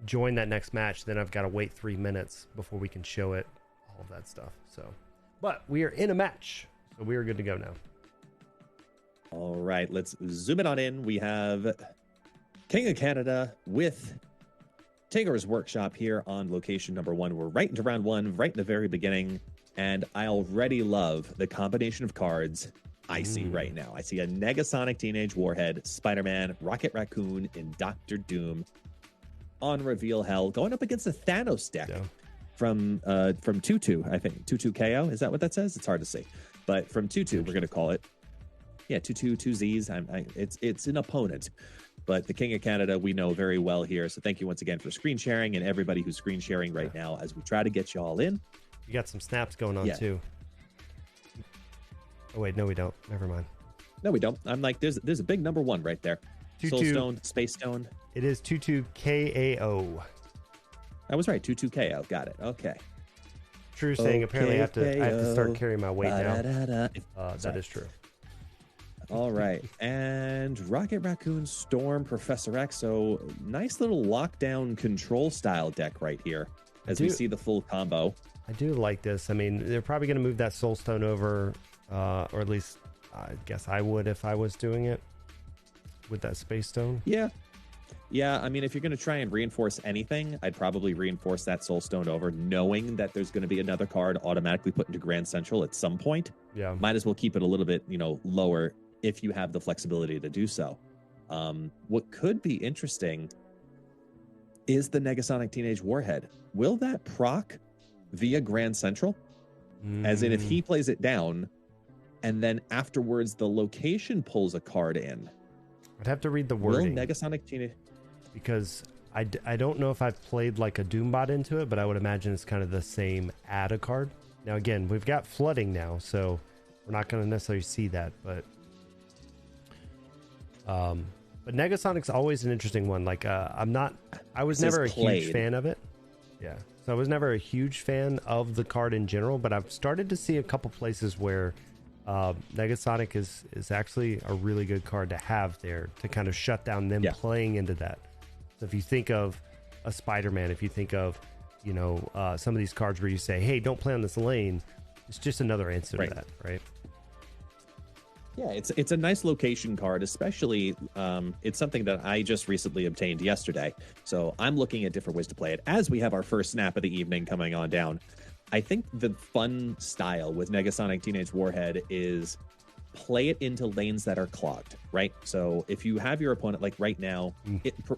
join that next match, then I've got to wait 3 minutes before we can show it, all of that stuff. So, but we are in a match, so we are good to go now. All right, let's zoom it on in. We have King of Canada with Tigger's Workshop here on location number 1. We're right into round 1, right in the very beginning, and I already love the combination of cards I see right now. I see a Negasonic Teenage Warhead, Spider-Man, Rocket Raccoon, and Doctor Doom on Reveal Hell, going up against a Thanos deck from 2-2, I think. 2-2 KO, is that what that says? It's hard to see. But from 2-2, we're going to call it. Yeah, 2-2, 2 Zs. It's an opponent. But the King of Canada, we know very well here. So thank you once again for screen sharing and everybody who's screen sharing right now as we try to get you all in. You got some snaps going on too. Oh, wait, no, we don't. Never mind. No, we don't. I'm like, there's a big number 1 right there. Soul Stone, Space Stone. It is 2-2 KAO. I was right. 2-2 KO. Got it. Okay. True saying. Apparently, I have to start carrying my weight now. That is true. All right. And Rocket Raccoon, Storm, Professor X. So nice little lockdown control style deck right here as we see the full combo. I do like this. I mean, they're probably going to move that Soul Stone over, or at least I guess I would if I was doing it with that Space Stone. Yeah. Yeah, I mean, if you're going to try and reinforce anything, I'd probably reinforce that Soul Stone over, knowing that there's going to be another card automatically put into Grand Central at some point. Yeah. Might as well keep it a little bit, lower if you have the flexibility to do so. What could be interesting is the Negasonic Teenage Warhead. Will that proc via Grand Central? As in, if he plays it down, and then afterwards the location pulls a card in. I'd have to read the wording. Will Negasonic Teenage... Because I don't know if I've played like a Doombot into it, but I would imagine it's kind of the same add a card. Now, again, we've got flooding now, so we're not going to necessarily see that, but Negasonic's always an interesting one. Like, I was never a huge fan of it. Yeah. So I was never a huge fan of the card in general, but I've started to see a couple places where Negasonic is actually a really good card to have there to kind of shut down them playing into that. So if you think of a Spider-Man, if you think of, some of these cards where you say, hey, don't play on this lane, it's just another answer to that, right? Yeah, it's a nice location card, especially it's something that I just recently obtained yesterday. So I'm looking at different ways to play it as we have our first snap of the evening coming on down. I think the fun style with Negasonic Teenage Warhead is play it into lanes that are clogged, right? So if you have your opponent, like right now,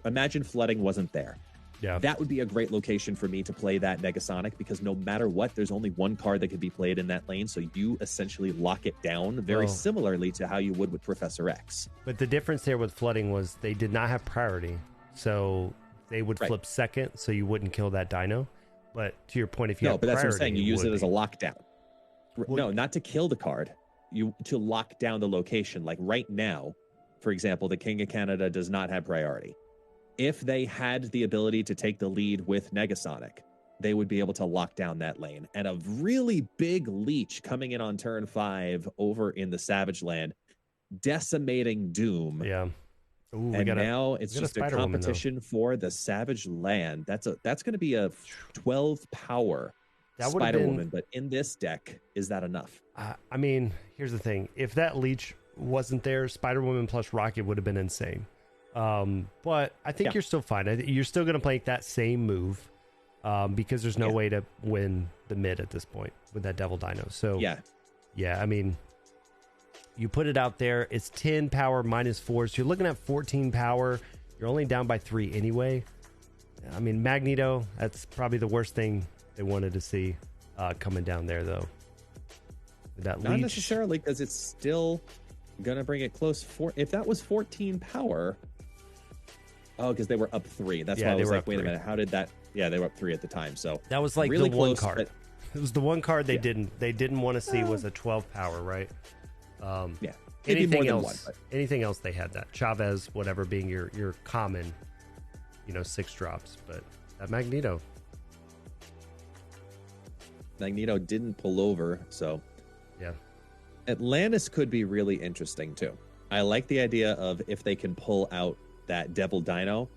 imagine flooding wasn't there. Yeah, that would be a great location for me to play that Negasonic, because no matter what, there's only one card that could be played in that lane. So you essentially lock it down very similarly to how you would with Professor X. But the difference there with flooding was they did not have priority. So they would flip second, so you wouldn't kill that dino. But to your point, if you have but that's priority, what I'm saying. You use it as a lockdown. Well, no, not to kill the card. To lock down the location. Like right now, for example, the King of Canada does not have priority. If they had the ability to take the lead with Negasonic, they would be able to lock down that lane. And a really big leech coming in on turn 5 over in the Savage Land, decimating Doom. Yeah. Ooh, and now it's just a competition for the Savage Land. That's going to be a 12 power Spider Woman, but in this deck, is that enough? I mean, here's the thing: if that leech wasn't there, Spider Woman plus Rocket would have been insane. But I think you're still fine. You're still going to play that same move because there's no way to win the mid at this point with that Devil Dino. So yeah. I mean, you put it out there. It's 10 power minus 4, so you're looking at 14 power. You're only down by 3 anyway. I mean, Magneto. That's probably the worst thing they wanted to see coming down there, though. That not necessarily, because it's still gonna bring it close. If that was 14 power, because they were up 3. That's why I was like, wait a minute, how did that? Yeah, they were up 3 at the time. So that was like really the one card. It was the one card they didn't want to see was a 12 power, right? Anything else? Anything else? They had that Chavez, whatever, being your common, 6 drops, but that Magneto didn't pull over, so yeah. Atlantis could be really interesting too. I like the idea of if they can pull out that Devil Dino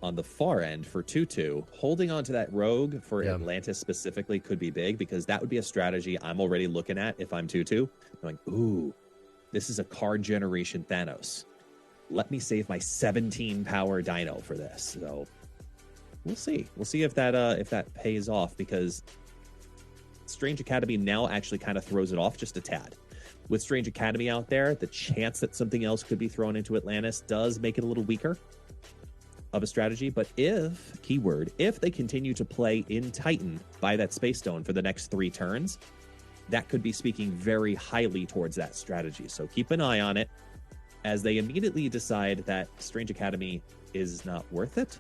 on the far end for 2/2. Holding on to that rogue for Yeah. Atlantis specifically could be big, because that would be a strategy I'm already looking at if I'm 2/2. Going, ooh, this is a card generation Thanos. Let me save my 17 power dino for this. So we'll see. We'll see if that pays off, because Strange Academy now actually kind of throws it off just a tad. With Strange Academy out there, the chance that something else could be thrown into Atlantis does make it a little weaker of a strategy. But if they continue to play in Titan by that Space Stone for the next 3 turns, that could be speaking very highly towards that strategy. So keep an eye on it, as they immediately decide that Strange Academy is not worth it.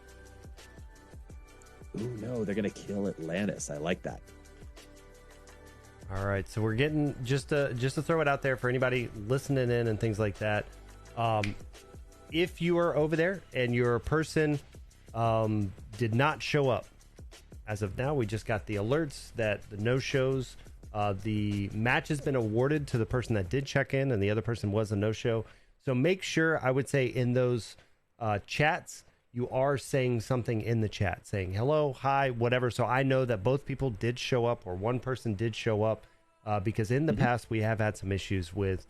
Ooh, no, they're going to kill Atlantis. I like that. All right, so we're getting just to throw it out there for anybody listening in and things like that. If you are over there and your person did not show up, as of now, we just got the alerts that the no-shows, the match has been awarded to the person that did check in, and the other person was a no-show. So make sure, I would say, in those chats, you are saying something in the chat, saying hello, hi, whatever. So I know that both people did show up, or one person did show up, because in the past we have had some issues with,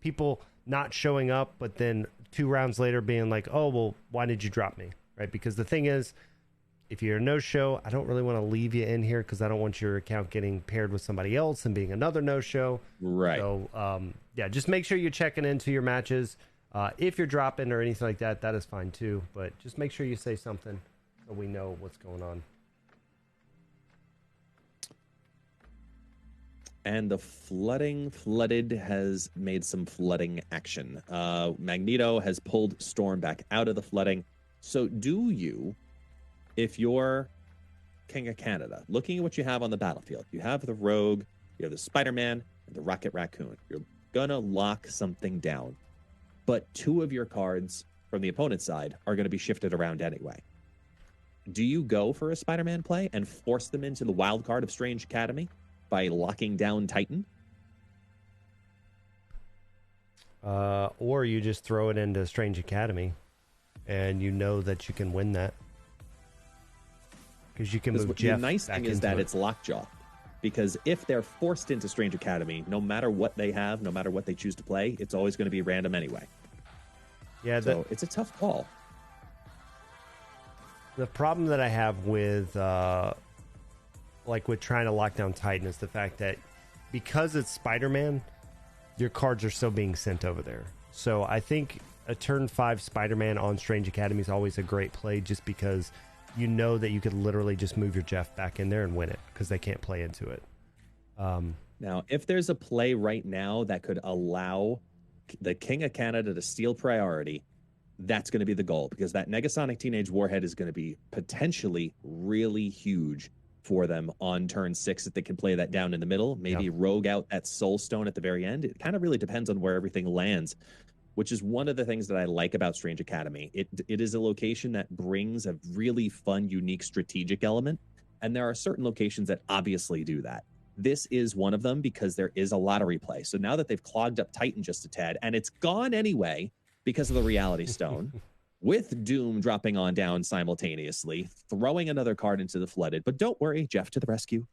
people not showing up, but then 2 rounds later being like, oh, well, why did you drop me? Right? Because the thing is, if you're a no-show, I don't really want to leave you in here, because I don't want your account getting paired with somebody else and being another no-show. Right. So, just make sure you're checking into your matches. If you're dropping or anything like that, that is fine too. But just make sure you say something so we know what's going on. And the flooded has made some flooding action. Magneto has pulled Storm back out of the flooding. So do you, if you're King of Canada, looking at what you have on the battlefield, you have the Rogue, you have the Spider-Man, and the Rocket Raccoon. You're gonna lock something down. But 2 of your cards from the opponent's side are going to be shifted around anyway. Do you go for a Spider-Man play and force them into the wild card of Strange Academy by locking down Titan? Or you just throw it into Strange Academy, and you know that you can win that. Because you can move Jeff. The nice thing is that it's lockjaw. Because if they're forced into Strange Academy, no matter what they have, no matter what they choose to play, it's always going to be random anyway. Yeah, so it's a tough call. The problem that I have with with trying to lock down Titan is the fact that because it's Spider-Man, your cards are still being sent over there. So I think a turn 5 Spider-Man on Strange Academy is always a great play, just because you know that you could literally just move your Jeff back in there and win it, because they can't play into it. Now, if there's a play right now that could allow the King of Canada to steal priority, that's going to be the goal, because that Negasonic Teenage Warhead is going to be potentially really huge for them on turn 6 if they can play that down in the middle. Maybe rogue out that Soul Stone at the very end. It kind of really depends on where everything lands, which is one of the things that I like about Strange Academy. It is a location that brings a really fun, unique strategic element, and there are certain locations that obviously do that. This is one of them, because there is a lottery play. So now that they've clogged up Titan just a tad, and it's gone anyway because of the Reality Stone, with Doom dropping on down simultaneously, throwing another card into the flooded. But don't worry, Jeff to the rescue.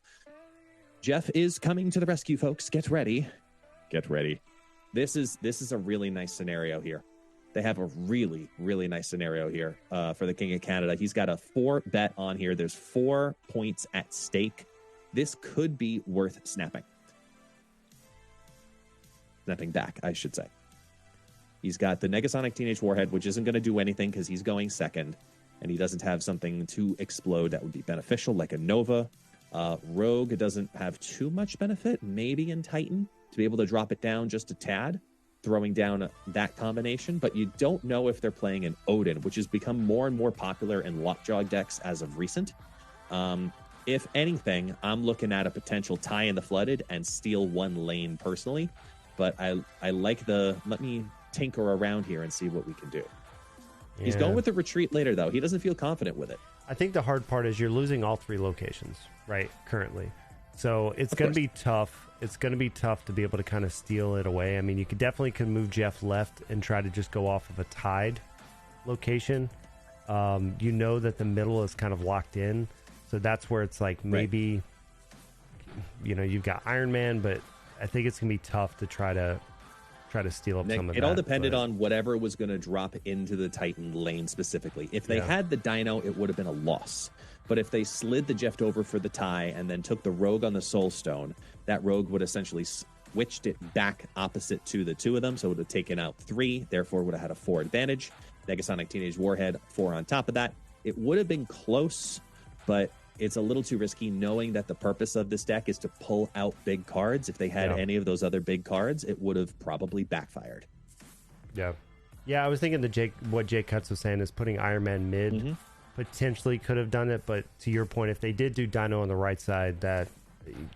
Jeff is coming to the rescue, folks. Get ready. Get ready. This is a really nice scenario here. They have a really, really nice scenario here for the King of Canada. He's got a 4 bet on here. There's 4 points at stake. This could be worth snapping. Snapping back, I should say. He's got the Negasonic Teenage Warhead, which isn't going to do anything because he's going second, and he doesn't have something to explode that would be beneficial, like a Nova. Rogue doesn't have too much benefit, maybe in Titan, to be able to drop it down just a tad, throwing down that combination. But you don't know if they're playing an Odin, which has become more and more popular in Lockjaw decks as of recent. If anything, I'm looking at a potential tie in the flooded and steal 1 lane personally. But I like let me tinker around here and see what we can do. Yeah. He's going with the retreat later, though. He doesn't feel confident with it. I think the hard part is you're losing all 3 locations, right, currently. So it's going to be tough. It's going to be tough to be able to kind of steal it away. I mean, you could definitely move Jeff left and try to just go off of a tied location. You know that the middle is kind of locked in, so that's where it's like maybe, you've got Iron Man, but I think it's gonna be tough to try to steal up Nick, some of it that. all depended on whatever was going to drop into the Titan lane specifically. If they had the Dino, it would have been a loss. But if they slid the Jeff over for the tie and then took the Rogue on the Soul Stone, that Rogue would essentially switched it back opposite to the two of them, so it would have taken out 3, therefore would have had a 4 advantage. Negasonic Teenage Warhead 4 on top of that. It would have been close, but it's a little too risky knowing that the purpose of this deck is to pull out big cards. If they had any of those other big cards, it would have probably backfired. Yeah. I was thinking what Jake Cutts was saying is putting Iron Man mid potentially could have done it, but to your point, if they did do Dino on the right side, that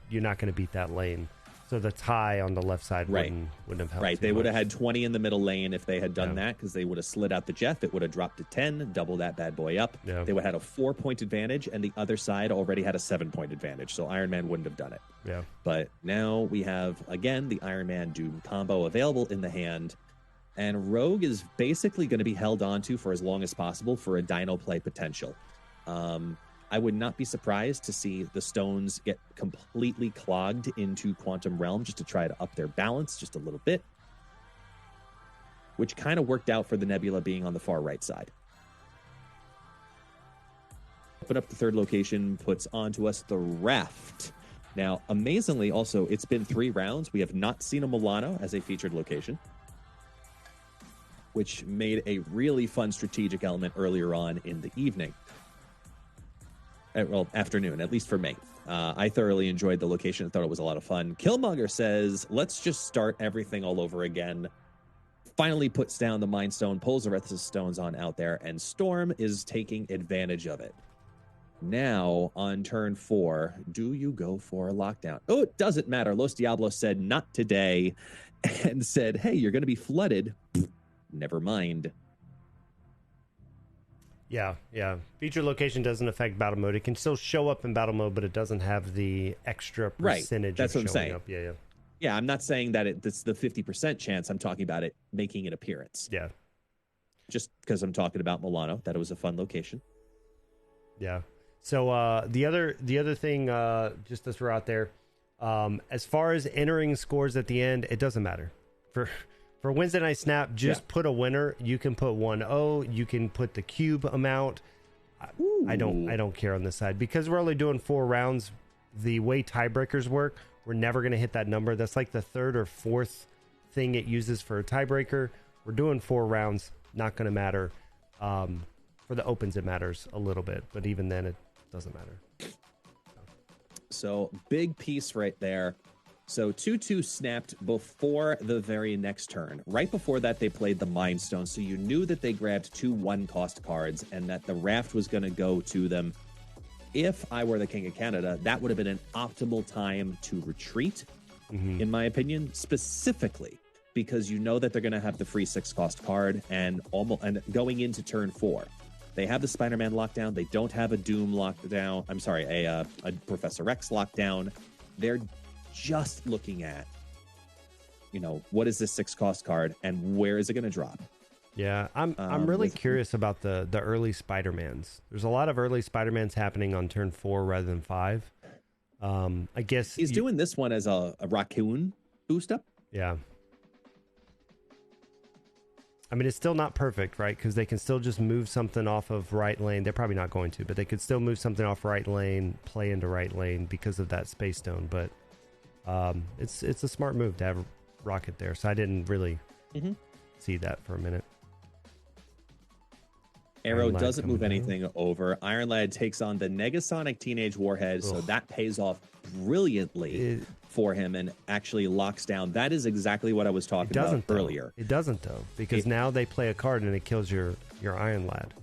you're not going to beat that lane. So the tie on the left side wouldn't have helped. Right. They would have had 20 in the middle lane if they had done that, because they would have slid out the Jeff. It would have dropped to 10, double that bad boy up. Yeah. They would have had a 4-point advantage, and the other side already had a 7-point advantage. So Iron Man wouldn't have done it. Yeah. But now we have, again, the Iron Man Doom combo available in the hand. And Rogue is basically going to be held onto for as long as possible for a Dino play potential. I would not be surprised to see the stones get completely clogged into Quantum Realm just to try to up their balance just a little bit, which kind of worked out for the Nebula being on the far right side. Open up the third location, puts onto us the Raft. Now, amazingly, also, it's been 3 rounds. We have not seen a Milano as a featured location, which made a really fun strategic element earlier on in the evening. Well, afternoon, at least for me. I thoroughly enjoyed the location. I thought it was a lot of fun. Killmonger says, let's just start everything all over again. Finally puts down the Mind Stone, pulls the rest of the stones on out there, and Storm is taking advantage of it. Now, on turn 4, do you go for a lockdown? Oh, it doesn't matter. Los Diablos said, not today, and said, hey, you're going to be flooded. Never mind. Yeah. Feature location doesn't affect battle mode. It can still show up in battle mode, but it doesn't have the extra percentage That's of what I'm showing saying. up. Yeah. Yeah, I'm not saying that it's the 50% chance. I'm talking about it making an appearance. Yeah. Just because I'm talking about Milano, that it was a fun location. Yeah. So the other thing, just to throw out there, as far as entering scores at the end, it doesn't matter. For Wednesday Night Snap, just put a winner. You can put 1-0. You can put the cube amount. I don't care on this side because we're only doing 4 rounds. The way tiebreakers work, we're never going to hit that number. That's like the 3rd or 4th thing it uses for a tiebreaker. We're doing 4 rounds. Not going to matter. For the opens, it matters a little bit, but even then, it doesn't matter. So big piece right there. So 2-2 snapped before the very next turn. Right before that, they played the Mind Stone, so you knew that they grabbed 2 1-cost cards and that the Raft was going to go to them. If I were the King of Canada, that would have been an optimal time to retreat, in my opinion, specifically because you know that they're going to have the free 6-cost card and going into turn 4. They have the Spider-Man lockdown. They don't have a Doom lockdown. I'm sorry, a Professor X lockdown. They're just looking at, what is this 6-cost card and where is it going to drop? Yeah, I'm really curious about the early Spider-Mans. There's a lot of early Spider-Mans happening on turn 4 rather than 5. I guess he's doing this one as a raccoon boost up. Yeah. I mean, it's still not perfect, right? Because they can still just move something off of right lane. They're probably not going to, but they could still move something off right lane, play into right lane because of that Space Stone. But it's a smart move to have Rocket there. So I didn't really see that for a minute. Arrow doesn't move anything over. Iron Lad takes on the Negasonic Teenage Warhead, so that pays off brilliantly for him and actually locks down. That is exactly what I was talking about earlier. It doesn't, though, because now they play a card and it kills your Iron Lad.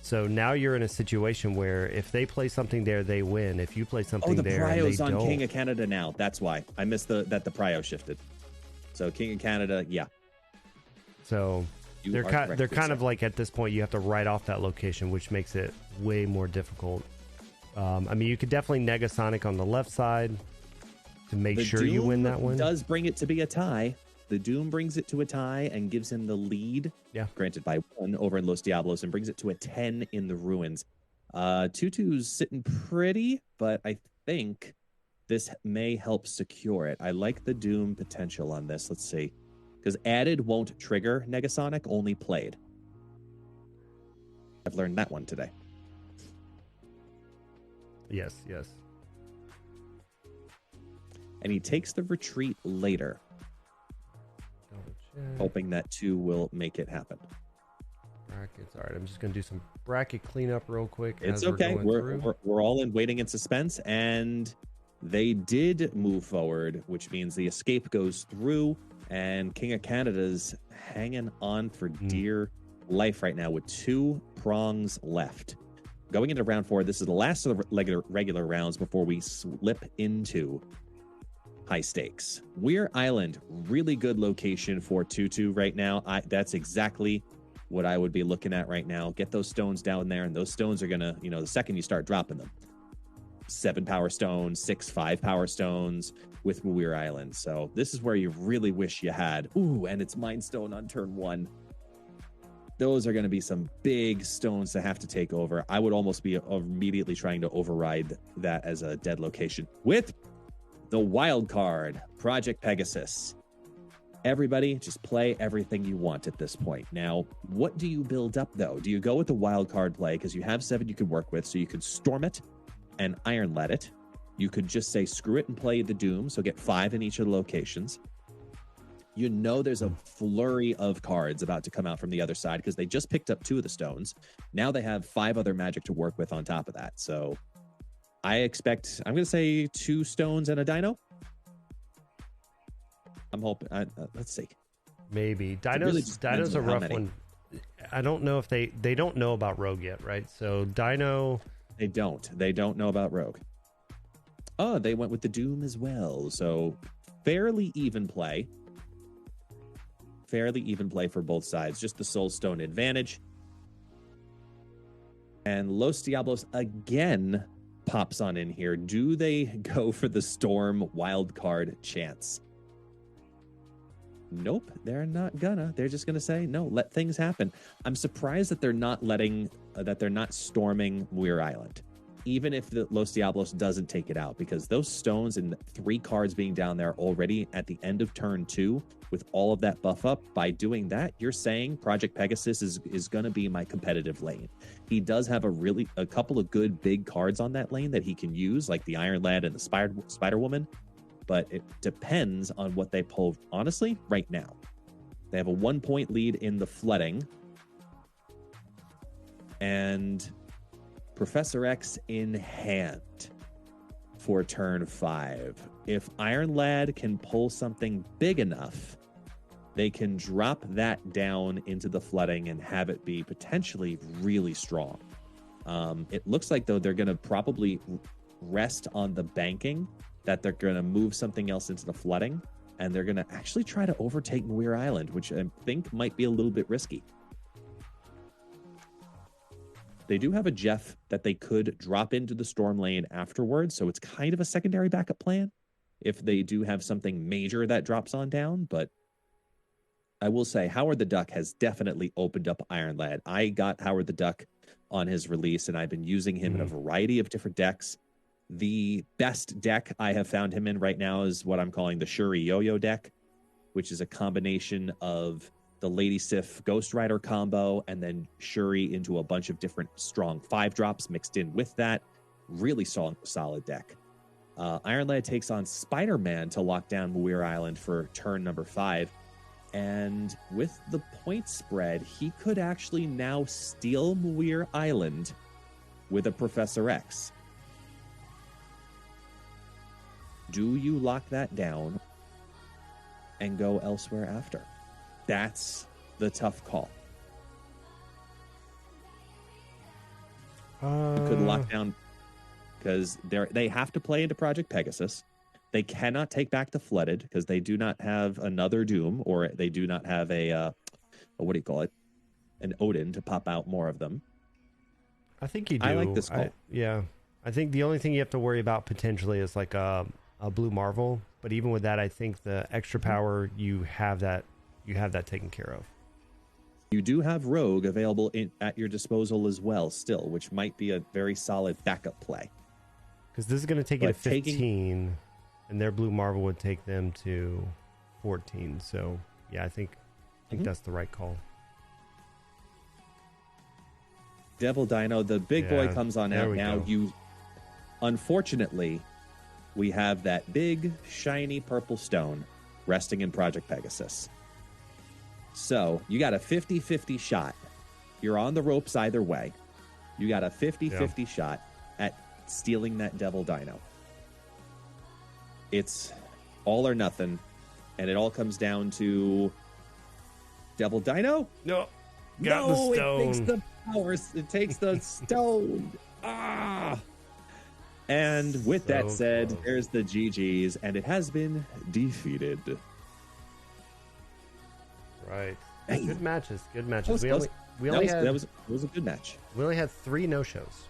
So now you're in a situation where if they play something there, they win. If you play something there, and they Prio's on don't. King of Canada now. That's why. I missed that the Prio shifted. So King of Canada, yeah. So they're kind of like at this point, you have to write off that location, which makes it way more difficult. I mean, you could definitely Negasonic on the left side to make sure you win that one. Does bring it to be a tie. the Doom brings it to a tie and gives him the lead. Yeah. Granted by 1 over in Los Diablos, and brings it to a 10 in the Ruins. 2-2's sitting pretty, but I think this may help secure it. I like the Doom potential on this. Let's see. Because added won't trigger Negasonic, only played. I've learned that one today. Yes. And he takes the retreat later, hoping that 2 will make it happen. Brackets. All right, I'm just going to do some bracket cleanup real quick. It's okay. We're all in waiting in suspense, and they did move forward, which means the escape goes through, and King of Canada's hanging on for dear life right now with 2 prongs left. Going into round 4, this is the last of the regular rounds before we slip into high stakes. Weir Island, really good location for 2-2 right now. That's exactly what I would be looking at right now. Get those stones down there, and those stones are gonna, the second you start dropping them, 7 power stones, 6 5-power stones with Weir Island. So this is where you really wish you had. Ooh, and it's Mind Stone on turn 1. Those are going to be some big stones to have to take over. I would almost be immediately trying to override that as a dead location. With the wild card, Project Pegasus. Everybody, just play everything you want at this point. Now, what do you build up, though? Do you go with the wild card play? Because you have 7 you could work with, so you could storm it and Iron Lad it. You could just say, screw it and play the Doom, so get 5 in each of the locations. There's a flurry of cards about to come out from the other side because they just picked up 2 of the stones. Now they have 5 other magic to work with on top of that. So I expect, I'm going to say 2 stones and a dino. I'm hoping, let's see. Maybe. Dino's a rough one. I don't know if they don't know about Rogue yet, right? So Dino. They don't know about Rogue. Oh, they went with the Doom as well. So fairly even play for both sides. Just the Soul Stone advantage. And Los Diablos again pops on in here. Do they go for the Storm wildcard chance? Nope, they're not gonna. They're just gonna say, no, let things happen. I'm surprised that they're not storming Weir Island, even if the Los Diablos doesn't take it out, because those stones and 3 cards being down there already at the end of turn 2 with all of that buff up, by doing that, you're saying Project Pegasus is going to be my competitive lane. He does have a couple of good big cards on that lane that he can use, like the Iron Lad and the Spider Woman, but it depends on what they pull, honestly, right now. They have a 1-point lead in the flooding, and Professor X in hand for turn 5. If Iron Lad can pull something big enough, they can drop that down into the flooding and have it be potentially really strong. It looks like, though, they're going to probably rest on the banking, that they're going to move something else into the flooding, and they're going to actually try to overtake Weir Island, which I think might be a little bit risky. They do have a Jeff that they could drop into the storm lane afterwards, so it's kind of a secondary backup plan if they do have something major that drops on down. But I will say Howard the Duck has definitely opened up Iron Lad. I got Howard the Duck on his release, and I've been using him in a variety of different decks. The best deck I have found him in right now is what I'm calling the Shuri Yo-Yo deck, which is a combination of the Lady Sif Ghost Rider combo and then Shuri into a bunch of different strong 5-drops mixed in with that. Really solid deck. Iron Lad takes on Spider-Man to lock down Weir Island for turn number 5. And with the point spread, he could actually now steal Weir Island with a Professor X. Do you lock that down and go elsewhere after? That's the tough call. You could lock down, because they have to play into Project Pegasus. They cannot take back the Flooded because they do not have another Doom, or they do not have a what do you call it? An Odin to pop out more of them. I think you do. I like this call. I think the only thing you have to worry about potentially is like a Blue Marvel But even with that, I think the extra power you have that taken care of. You do have Rogue available at your disposal as well, still, which might be a very solid backup play. Because this is going to take you to 15, and their Blue Marvel would take them to 14. So, yeah, I think that's the right call. Devil Dino, the big boy comes on out now. Go. Unfortunately, we have that big, shiny purple stone resting in Project Pegasus. So you got a 50-50 shot. You're on the ropes either way. You got a 50-50 shot at stealing that Devil Dino. It's all or nothing, and it all comes down to Devil Dino? No, the stone. It takes the powers. It takes the stone. And with that said, there's the GGs, and it has been defeated. Right. Hey. Good matches. That was a good match. We only had 3 no-shows.